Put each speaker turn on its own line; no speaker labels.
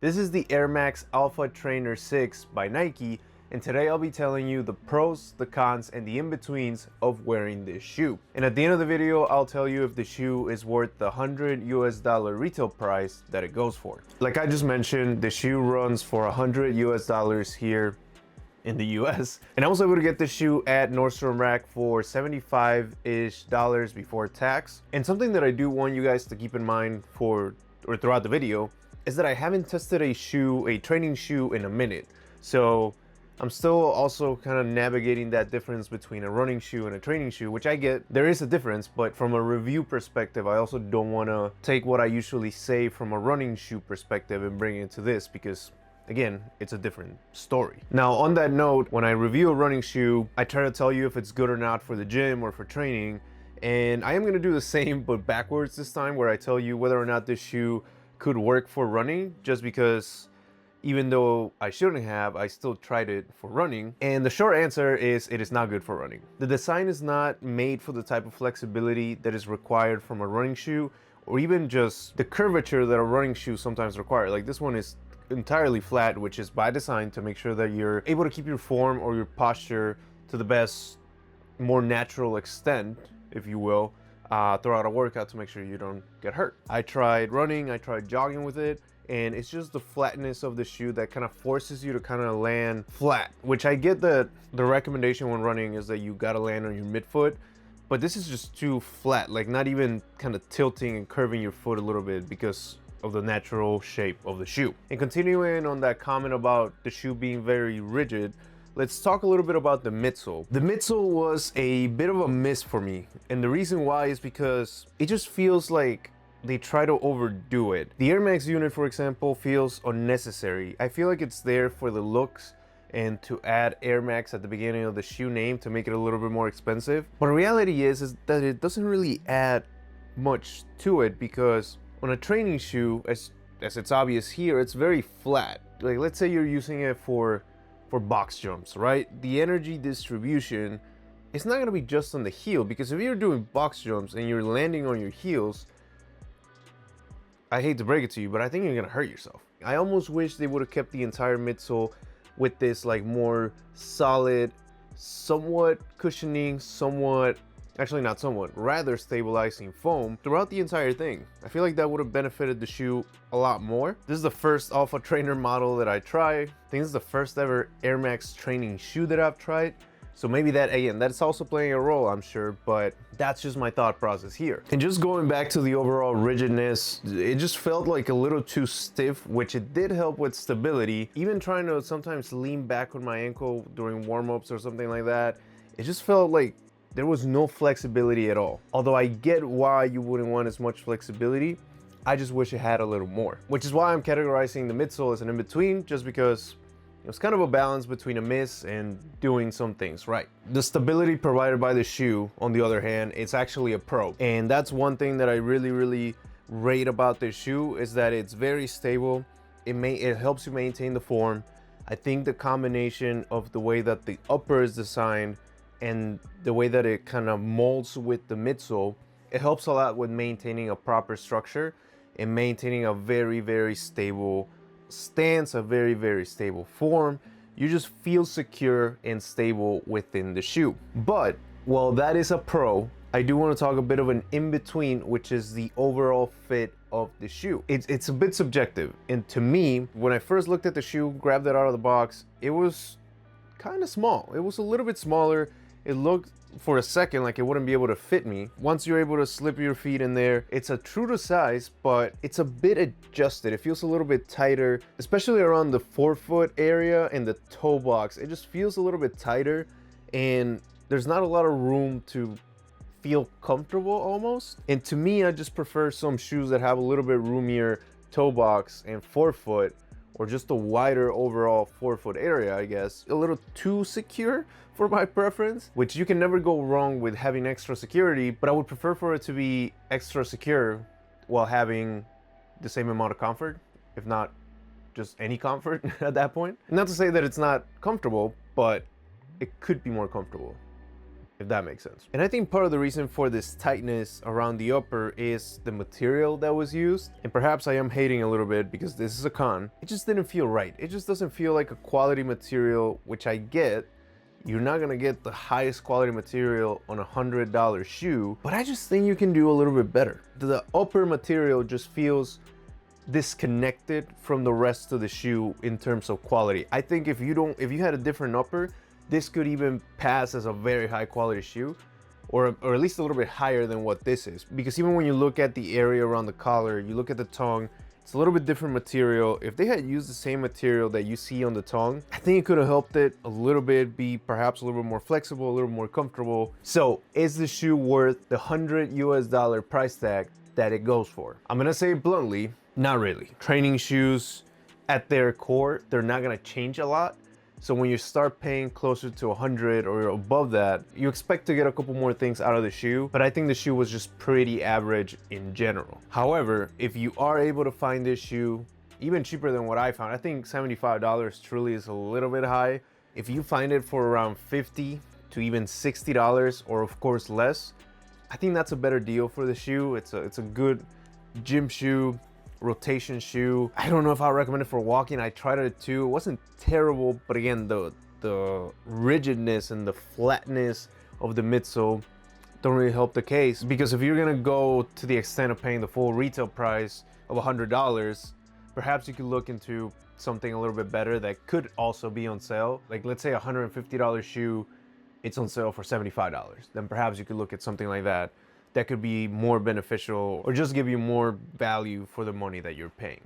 This is the Air Max Alpha Trainer 6 by Nike, and today I'll be telling you the pros, the cons, and the in-betweens of wearing this shoe. And at the end of the video, I'll tell you if the shoe is worth the $100 retail price that it goes for. Like I just mentioned, the shoe runs for $100 here in the US, and I was able to get this shoe at Nordstrom Rack for $75-ish before tax. And something that I do want you guys to keep in mind throughout the video is that I haven't tested a training shoe in a minute. So I'm still also kind of navigating that difference between a running shoe and a training shoe, which I get there is a difference, but from a review perspective, I also don't want to take what I usually say from a running shoe perspective and bring it to this, because again, it's a different story. Now, on that note, when I review a running shoe, I try to tell you if it's good or not for the gym or for training. And I am going to do the same, but backwards this time, where I tell you whether or not this shoe could work for running, just because even though I shouldn't have, I still tried it for running. And the short answer is it is not good for running. The design is not made for the type of flexibility that is required from a running shoe, or even just the curvature that a running shoe sometimes requires. Like this one is entirely flat, which is by design to make sure that you're able to keep your form or your posture to the best, more natural extent, if you will, throughout a workout, to make sure you don't get hurt. I tried running, I tried jogging with it, and it's just the flatness of the shoe that kind of forces you to kind of land flat, which I get that the recommendation when running is that you gotta land on your midfoot, but this is just too flat, like not even kind of tilting and curving your foot a little bit because of the natural shape of the shoe. And continuing on that comment about the shoe being very rigid, let's talk a little bit about the midsole. The midsole was a bit of a miss for me, and the reason why is because it just feels like they try to overdo it. The Air Max unit, for example, feels unnecessary. I feel like it's there for the looks and to add Air Max at the beginning of the shoe name to make it a little bit more expensive. But the reality is that it doesn't really add much to it, because on a training shoe, as it's obvious here, it's very flat. Like let's say you're using it for box jumps, right? The energy distribution, it's not gonna be just on the heel, because if you're doing box jumps and you're landing on your heels, I hate to break it to you, but I think you're gonna hurt yourself. I almost wish they would have kept the entire midsole with this like more solid, somewhat cushioning, rather stabilizing foam throughout the entire thing. I feel like that would have benefited the shoe a lot more. This is the first Alpha Trainer model that I tried. I think this is the first ever Air Max training shoe that I've tried. So maybe that, again, that's also playing a role, I'm sure, but that's just my thought process here. And just going back to the overall rigidness, it just felt like a little too stiff, which it did help with stability. Even trying to sometimes lean back on my ankle during warm-ups or something like that, it just felt like there was no flexibility at all. Although I get why you wouldn't want as much flexibility, I just wish it had a little more. Which is why I'm categorizing the midsole as an in-between, just because it was kind of a balance between a miss and doing some things right. The stability provided by the shoe, on the other hand, it's actually a pro. And that's one thing that I really rate about this shoe, is that it's very stable. It helps you maintain the form. I think the combination of the way that the upper is designed and the way that it kind of molds with the midsole, it helps a lot with maintaining a proper structure and maintaining a very stable stance, a very stable form. You just feel secure and stable within the shoe. But while that is a pro, I do want to talk a bit of an in-between, which is the overall fit of the shoe. It's a bit subjective, and to me, when I first looked at the shoe, grabbed it out of the box, it was kind of small. It was a little bit smaller. It looked for a second like it wouldn't be able to fit me. Once you're able to slip your feet in there, it's a true to size, but it's a bit adjusted. It feels a little bit tighter, especially around the forefoot area and the toe box. It just feels a little bit tighter, and there's not a lot of room to feel comfortable almost. And to me, I just prefer some shoes that have a little bit roomier toe box and forefoot, or just a wider overall forefoot area, I guess. A little too secure for my preference, which you can never go wrong with having extra security, but I would prefer for it to be extra secure while having the same amount of comfort, if not just any comfort at that point. Not to say that it's not comfortable, but it could be more comfortable. if that makes sense. And I think part of the reason for this tightness around the upper is the material that was used. And perhaps I am hating a little bit because this is a con. It just didn't feel right. It just doesn't feel like a quality material, which I get. You're not gonna get the highest quality material on $100 shoe, but I just think you can do a little bit better. The upper material just feels disconnected from the rest of the shoe in terms of quality. I think if you had a different upper, this could even pass as a very high quality shoe, or at least a little bit higher than what this is. Because even when you look at the area around the collar, you look at the tongue, it's a little bit different material. If they had used the same material that you see on the tongue, I think it could have helped it a little bit, be perhaps a little bit more flexible, a little more comfortable. So is the shoe worth the $100 price tag that it goes for? I'm gonna say bluntly, not really. Training shoes at their core, they're not gonna change a lot. So when you start paying closer to 100 or above that, you expect to get a couple more things out of the shoe, but I think the shoe was just pretty average in general. However, if you are able to find this shoe, even cheaper than what I found, I think $75 truly is a little bit high. If you find it for around $50 to even $60, or of course less, I think that's a better deal for the shoe. It's a good gym shoe, rotation shoe. I don't know if I recommend it for walking. I tried it too. It wasn't terrible, but again, the rigidness and the flatness of the midsole don't really help the case. Because if you're gonna go to the extent of paying the full retail price of $100, perhaps you could look into something a little bit better that could also be on sale. Like let's say a $150 shoe, it's on sale for $75. Then perhaps you could look at something like that that could be more beneficial or just give you more value for the money that you're paying.